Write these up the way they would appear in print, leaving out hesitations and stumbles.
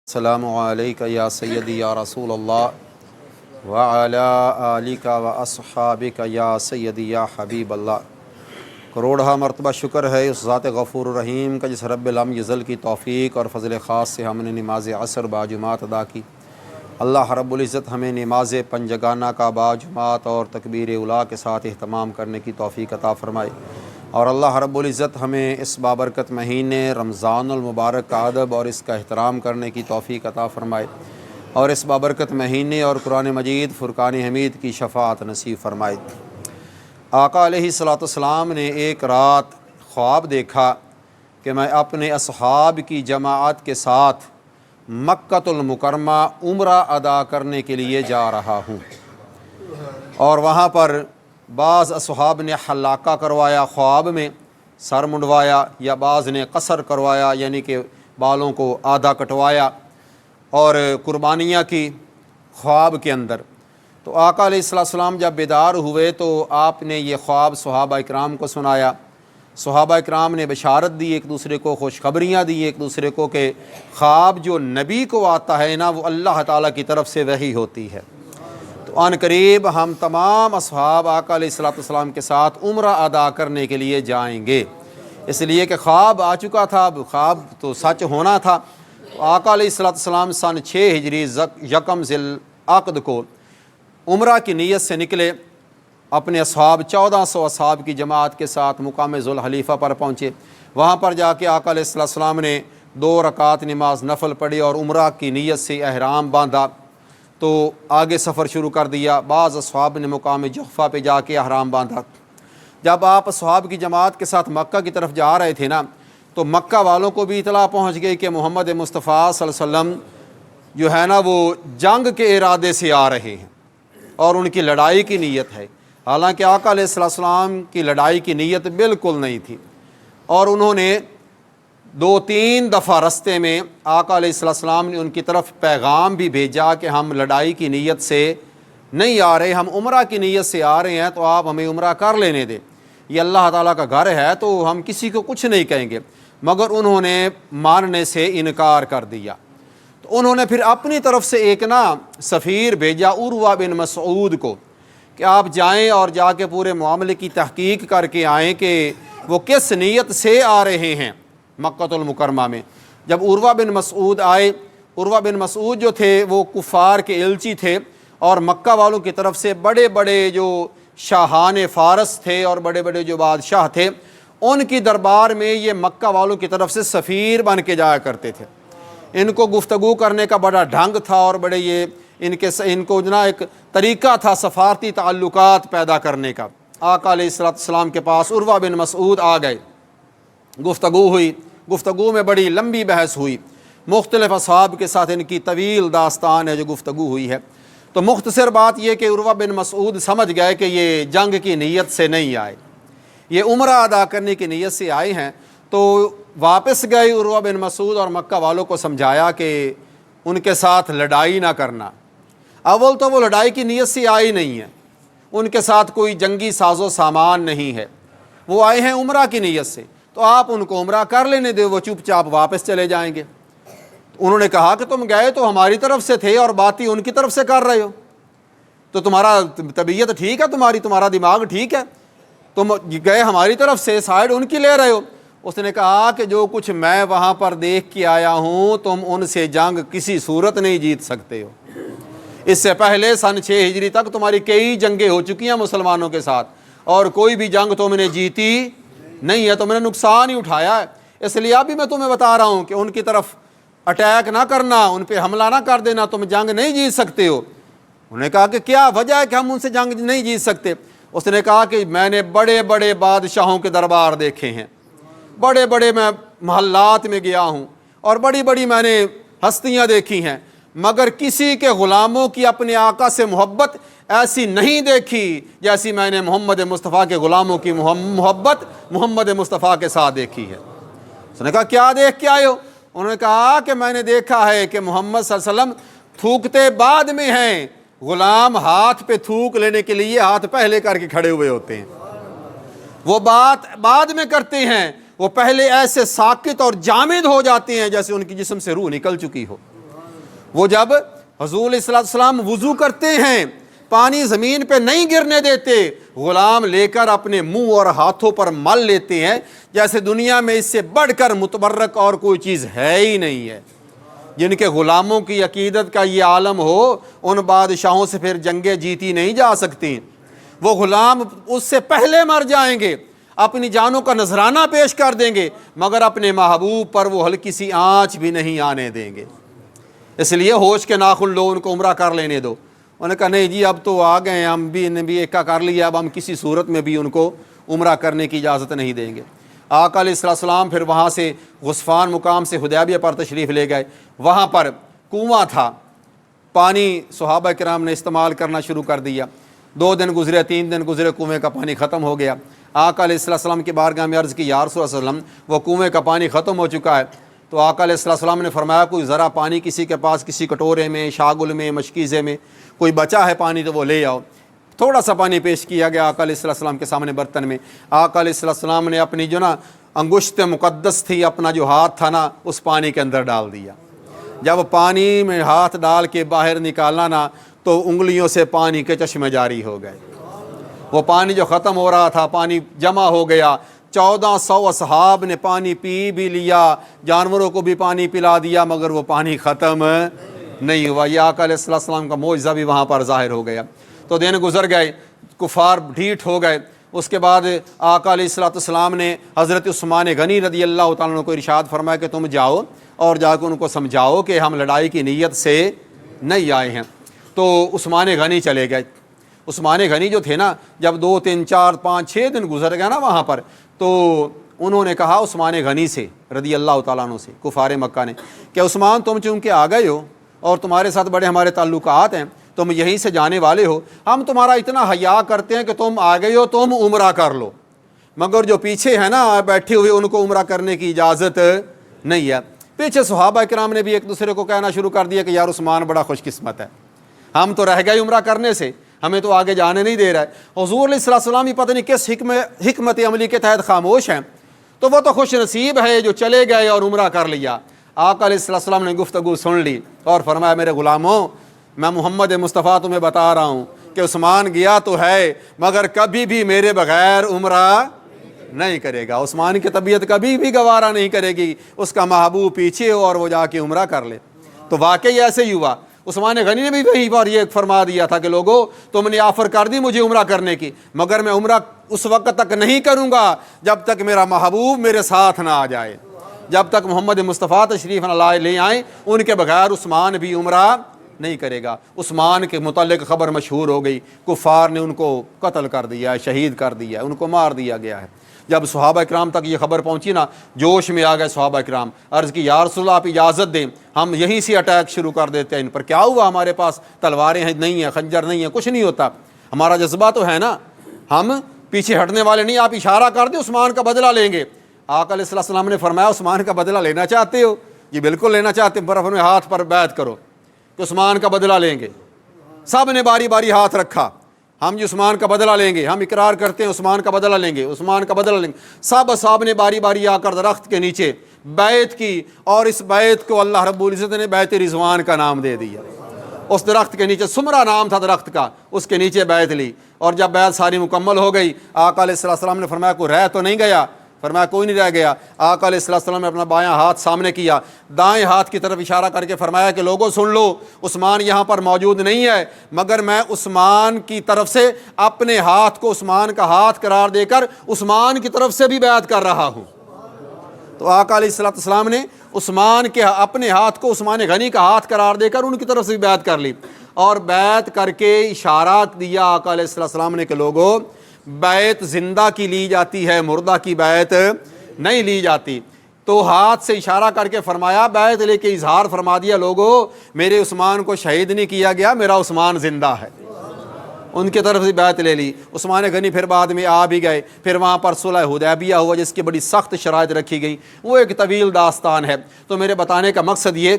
السلام علیکہ یا سیدی یا رسول اللہ وعلا آلکہ و اصحابکہ یا سیدی یا حبیب اللہ۔ کروڑہ مرتبہ شکر ہے اس ذات غفور الرحیم کا جس رب لم یزل کی توفیق اور فضل خاص سے ہم نے نماز عصر باجماعت ادا کی۔ اللہ رب العزت ہمیں نماز پنجگانہ کا باجماعت اور تکبیر اولیٰ کے ساتھ اہتمام کرنے کی توفیق عطا فرمائے، اور اللہ رب العزت ہمیں اس بابرکت مہینے رمضان المبارک کا ادب اور اس کا احترام کرنے کی توفیق عطا فرمائے، اور اس بابرکت مہینے اور قرآن مجید فرقان حمید کی شفاعت نصیب فرمائے۔ آقا علیہ الصلوۃ والسلام نے ایک رات خواب دیکھا کہ میں اپنے اصحاب کی جماعت کے ساتھ مکۃ المکرمہ عمرہ ادا کرنے کے لیے جا رہا ہوں، اور وہاں پر بعض اصحاب نے حلاقہ کروایا، خواب میں سر منڈوایا، یا بعض نے قصر کروایا یعنی کہ بالوں کو آدھا کٹوایا، اور قربانیاں کی خواب کے اندر۔ تو آقا علیہ السلام جب بیدار ہوئے تو آپ نے یہ خواب صحابہ اکرام کو سنایا۔ صحابہ اکرام نے بشارت دی، ایک دوسرے کو خوشخبریاں دی ایک دوسرے کو کہ خواب جو نبی کو آتا ہے نا وہ اللہ تعالیٰ کی طرف سے وحی ہوتی ہے۔ تو آن قریب ہم تمام اصحاب آقا علیہ السلام کے ساتھ عمرہ ادا کرنے کے لیے جائیں گے، اس لیے کہ خواب آ چکا تھا، اب خواب تو سچ ہونا تھا۔ تو آقا علیہ السلام سن 6 ہجری یکم ذی العقد کو عمرہ کی نیت سے نکلے، اپنے اصحاب 1400 اصحاب کی جماعت کے ساتھ مقام ذوالحلیفہ پر پہنچے۔ وہاں پر جا کے آقا علیہ السلام نے 2 رکعت نماز نفل پڑھی اور عمرہ کی نیت سے احرام باندھا، تو آگے سفر شروع کر دیا۔ بعض اصحاب نے مقام جحفہ پہ جا کے احرام باندھا۔ جب آپ اصحاب کی جماعت کے ساتھ مکہ کی طرف جا رہے تھے نا، تو مکہ والوں کو بھی اطلاع پہنچ گئی کہ محمد مصطفیٰ صلی اللہ علیہ وسلم جو ہے نا وہ جنگ کے ارادے سے آ رہے ہیں اور ان کی لڑائی کی نیت ہے، حالانکہ آقا علیہ السلام کی لڑائی کی نیت بالکل نہیں تھی، اور انہوں نے 2-3 دفعہ رستے میں آقا علیہ السلام نے ان کی طرف پیغام بھی بھیجا کہ ہم لڑائی کی نیت سے نہیں آ رہے، ہم عمرہ کی نیت سے آ رہے ہیں، تو آپ ہمیں عمرہ کر لینے دیں، یہ اللہ تعالیٰ کا گھر ہے تو ہم کسی کو کچھ نہیں کہیں گے، مگر انہوں نے ماننے سے انکار کر دیا۔ تو انہوں نے پھر اپنی طرف سے ایک سفیر بھیجا عروہ بن مسعود کو کہ آپ جائیں اور جا کے پورے معاملے کی تحقیق کر کے آئیں کہ وہ کس نیت سے آ رہے ہیں مکۃ المکرمہ میں۔ جب عروہ بن مسعود آئے، عروہ بن مسعود جو تھے وہ کفار کے الچی تھے، اور مکہ والوں کی طرف سے بڑے بڑے جو شاہان فارس تھے اور بڑے بڑے جو بادشاہ تھے، ان کی دربار میں یہ مکہ والوں کی طرف سے سفیر بن کے جایا کرتے تھے۔ ان کو گفتگو کرنے کا بڑا ڈھنگ تھا، اور بڑے یہ ان کو ایک طریقہ تھا سفارتی تعلقات پیدا کرنے کا۔ آقا علیہ السلام کے پاس عروہ بن مسعود آ گئے، گفتگو ہوئی، گفتگو میں بڑی لمبی بحث ہوئی، مختلف اصحاب کے ساتھ ان کی طویل داستان ہے جو گفتگو ہوئی ہے۔ تو مختصر بات یہ کہ عروہ بن مسعود سمجھ گئے کہ یہ جنگ کی نیت سے نہیں آئے، یہ عمرہ ادا کرنے کی نیت سے آئے ہیں۔ تو واپس گئے عروہ بن مسعود اور مکہ والوں کو سمجھایا کہ ان کے ساتھ لڑائی نہ کرنا۔ اول تو وہ لڑائی کی نیت سے آئی نہیں ہے، ان کے ساتھ کوئی جنگی ساز و سامان نہیں ہے، وہ آئے ہیں عمرہ کی نیت سے، تو آپ ان کو عمرہ کر لینے دے، وہ چپ چاپ واپس چلے جائیں گے۔ انہوں نے کہا کہ تم گئے تو ہماری طرف سے تھے اور باتیں ان کی طرف سے کر رہے ہو، تو تمہارا طبیعت ٹھیک ہے، تمہارا دماغ ٹھیک ہے، تم گئے ہماری طرف سے، سائڈ ان کی لے رہے ہو۔ اس نے کہا کہ جو کچھ میں وہاں پر دیکھ کے آیا ہوں تم ان سے جنگ کسی صورت نہیں جیت سکتے ہو۔ اس سے پہلے سن 6 ہجری تک تمہاری کئی جنگیں ہو چکی ہیں مسلمانوں کے ساتھ، اور کوئی بھی جنگ تم نے جیتی نہیں ہے، تم نے نقصان ہی اٹھایا ہے۔ اس لیے ابھی میں تمہیں بتا رہا ہوں کہ ان کی طرف اٹیک نہ کرنا، ان پہ حملہ نہ کر دینا، تم جنگ نہیں جیت سکتے ہو۔ انہوں نے کہا کہ کیا وجہ ہے کہ ہم ان سے جنگ نہیں جیت سکتے؟ اس نے کہا کہ میں نے بڑے بڑے بادشاہوں کے دربار دیکھے ہیں، بڑے بڑے میں محلات میں گیا ہوں، اور بڑی بڑی میں نے ہستیاں دیکھی ہیں، مگر کسی کے غلاموں کی اپنے آقا سے محبت ایسی نہیں دیکھی جیسی میں نے محمد مصطفیٰ کے غلاموں کی محبت محمد مصطفیٰ کے ساتھ دیکھی ہے۔ اس نے کہا کیا دیکھ کے آئے ہو؟ انہوں نے کہا کہ میں نے دیکھا ہے کہ محمد صلی اللہ علیہ وسلم تھوکتے بعد میں ہیں، غلام ہاتھ پہ تھوک لینے کے لیے ہاتھ پہلے کر کے کھڑے ہوئے ہوتے ہیں، وہ بات بعد میں کرتے ہیں، وہ پہلے ایسے ساکت اور جامد ہو جاتے ہیں جیسے ان کی جسم سے روح نکل چکی ہو۔ وہ جب حضور علیہ السلام وضو کرتے ہیں پانی زمین پہ نہیں گرنے دیتے، غلام لے کر اپنے منہ اور ہاتھوں پر مل لیتے ہیں، جیسے دنیا میں اس سے بڑھ کر متبرک اور کوئی چیز ہے ہی نہیں ہے۔ جن کے غلاموں کی عقیدت کا یہ عالم ہو، ان بادشاہوں سے پھر جنگیں جیتی نہیں جا سکتی۔ وہ غلام اس سے پہلے مر جائیں گے، اپنی جانوں کا نذرانہ پیش کر دیں گے، مگر اپنے محبوب پر وہ ہلکی سی آنچ بھی نہیں آنے دیں گے۔ اس لیے ہوش کے ناخن لو، ان کو عمرہ کر لینے دو۔ انہوں نے کہا نہیں جی اب تو آ گئے، ہم بھی نے بھی ایکا کر لیا، اب ہم کسی صورت میں بھی ان کو عمرہ کرنے کی اجازت نہیں دیں گے۔ آقا علیہ السلام پھر وہاں سے غصفان مقام سے حدیبیہ پر تشریف لے گئے۔ وہاں پر کنواں تھا، پانی صحابہ کرام نے استعمال کرنا شروع کر دیا۔ 2 دن گزرے، 3 دن گزرے، کنویں کا پانی ختم ہو گیا۔ آقا علیہ السلام کی بارگاہ میں عرض کی یا رسول اللہ صلی اللہ علیہ وسلم وہ کنویں کا پانی ختم ہو چکا ہے۔ تو آقا علیہ السلام نے فرمایا کوئی ذرا پانی کسی کے پاس کسی کٹورے میں، شاگل میں، مشکیزے میں کوئی بچا ہے پانی تو وہ لے آؤ۔ تھوڑا سا پانی پیش کیا گیا آقا علیہ السلام کے سامنے برتن میں۔ آقا علیہ السلام نے اپنی جو نا انگشت مقدس تھی، اپنا جو ہاتھ تھا نا اس پانی کے اندر ڈال دیا۔ جب پانی میں ہاتھ ڈال کے باہر نکالنا نا تو انگلیوں سے پانی کے چشمے جاری ہو گئے۔ وہ پانی جو ختم ہو رہا تھا، پانی جمع ہو گیا۔ 1400 اصحاب نے پانی پی بھی لیا، جانوروں کو بھی پانی پلا دیا، مگر وہ پانی ختم نہیں ہوا۔ یہ آقا علیہ السلام کا معجزہ بھی وہاں پر ظاہر ہو گیا۔ تو دن گزر گئے، کفار ڈھیٹ ہو گئے۔ اس کے بعد آقا علیہ السلام نے حضرت عثمان غنی رضی اللہ تعالیٰ عنہ کو ارشاد فرمایا کہ تم جاؤ اور جا کے ان کو سمجھاؤ کہ ہم لڑائی کی نیت سے نہیں آئے ہیں۔ تو عثمان غنی چلے گئے۔ عثمان غنی جو تھے نا، جب 2 3 4 5 6 دن گزر گئے نا وہاں پر، تو انہوں نے کہا عثمان غنی سے رضی اللہ تعالیٰ عنہ سے، کفار مکہ نے، کہ عثمان تم چونکہ آ گئے ہو اور تمہارے ساتھ بڑے ہمارے تعلقات ہیں، تم یہیں سے جانے والے ہو، ہم تمہارا اتنا حیا کرتے ہیں کہ تم آ گئے ہو تم عمرہ کر لو، مگر جو پیچھے ہے نا بیٹھے ہوئے ان کو عمرہ کرنے کی اجازت نہیں ہے۔ پیچھے صحابہ کرام نے بھی ایک دوسرے کو کہنا شروع کر دیا کہ یار عثمان بڑا خوش قسمت ہے، ہم تو رہ گئے عمرہ کرنے سے، ہمیں تو آگے جانے نہیں دے رہا ہے۔ حضور علیہ السلام ہی پتہ نہیں کس حکمت عملی کے تحت خاموش ہیں، تو وہ تو خوش نصیب ہے جو چلے گئے اور عمرہ کر لیا۔ آقا علیہ السلام نے گفتگو سن لی اور فرمایا میرے غلاموں، میں محمد مصطفیٰ تمہیں بتا رہا ہوں کہ عثمان گیا تو ہے مگر کبھی بھی میرے بغیر عمرہ نہیں کرے گا۔ عثمان کی طبیعت کبھی بھی گوارا نہیں کرے گی اس کا محبوب پیچھے ہو اور وہ جا کے عمرہ کر لے۔ تو واقعی ایسے ہی ہوا۔ عثمان غنی نے بھی وہی بار یہ فرما دیا تھا کہ لوگوں تم نے آفر کر دی مجھے عمرہ کرنے کی، مگر میں عمرہ اس وقت تک نہیں کروں گا جب تک میرا محبوب میرے ساتھ نہ آ جائے، جب تک محمد مصطفیٰ تشریف لے آئیں ان کے بغیر عثمان بھی عمرہ نہیں کرے گا۔ عثمان کے متعلق خبر مشہور ہو گئی، کفار نے ان کو قتل کر دیا ہے، شہید کر دیا ہے، ان کو مار دیا گیا ہے۔ جب صحابہ کرام تک یہ خبر پہنچی نا، جوش میں آ گئے صحابہ کرام، عرض کی یا رسول اللہ آپ اجازت دیں ہم یہیں سے اٹیک شروع کر دیتے ہیں ان پر۔ کیا ہوا؟ ہمارے پاس تلواریں ہیں نہیں ہیں، خنجر نہیں ہیں، کچھ نہیں ہوتا، ہمارا جذبہ تو ہے نا، ہم پیچھے ہٹنے والے نہیں، آپ اشارہ کر دیں عثمان کا بدلہ لیں گے۔ آقا علیہ السلام نے فرمایا عثمان کا بدلہ لینا چاہتے ہو؟ جی بالکل لینا چاہتے ہیں۔ برف میں ہاتھ پر بیعت کرو کہ عثمان کا بدلہ لیں گے۔ سب نے باری باری ہاتھ رکھا، ہم جو عثمان کا بدلہ لیں گے، ہم اقرار کرتے ہیں عثمان کا بدلہ لیں گے، عثمان کا بدلہ لیں گے۔ سب اصحاب نے باری باری آ کر درخت کے نیچے بیعت کی، اور اس بیعت کو اللہ رب العزت نے بیعت رضوان کا نام دے دیا۔ اس درخت کے نیچے، سمرہ نام تھا درخت کا، اس کے نیچے بیعت لی، اور جب بیعت ساری مکمل ہو گئی آقا علیہ السلام نے فرمایا کوئی رہ تو نہیں گیا؟ فرمایا کوئی نہیں رہ گیا۔ آقا علیہ السلام نے اپنا بایاں ہاتھ سامنے کیا، دائیں ہاتھ کی طرف اشارہ کر کے فرمایا کہ لوگوں سن لو، عثمان یہاں پر موجود نہیں ہے، مگر میں عثمان کی طرف سے اپنے ہاتھ کو عثمان کا ہاتھ قرار دے کر عثمان کی طرف سے بھی بیعت کر رہا ہوں۔ تو آقا علیہ السلام نے عثمان کے اپنے ہاتھ کو عثمان غنی کا ہاتھ قرار دے کر ان کی طرف سے بھی بیعت کر لی، اور بیعت کر کے اشارہ دیا آقا علیہ السلام نے کہ لوگوں بیعت زندہ کی لی جاتی ہے، مردہ کی بیعت نہیں لی جاتی۔ تو ہاتھ سے اشارہ کر کے فرمایا، بیعت لے کے اظہار فرما دیا لوگوں میرے عثمان کو شہید نہیں کیا گیا، میرا عثمان زندہ ہے۔ ان کی طرف سے بیعت لے لی۔ عثمان غنی پھر بعد میں آ بھی گئے، پھر وہاں پر صلح حدیبیہ ہوا جس کی بڑی سخت شرائط رکھی گئی، وہ ایک طویل داستان ہے۔ تو میرے بتانے کا مقصد یہ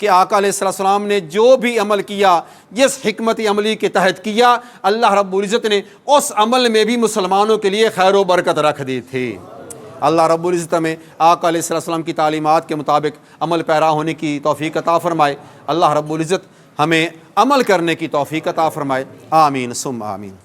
کہ آقا علیہ السلام نے جو بھی عمل کیا، جس حکمت عملی کے تحت کیا، اللہ رب العزت نے اس عمل میں بھی مسلمانوں کے لیے خیر و برکت رکھ دی تھی۔ اللہ رب العزت ہمیں آقا علیہ السلام کی تعلیمات کے مطابق عمل پیرا ہونے کی توفیق عطا فرمائے۔ اللہ رب العزت ہمیں عمل کرنے کی توفیق عطا فرمائے۔ آمین ثم آمین۔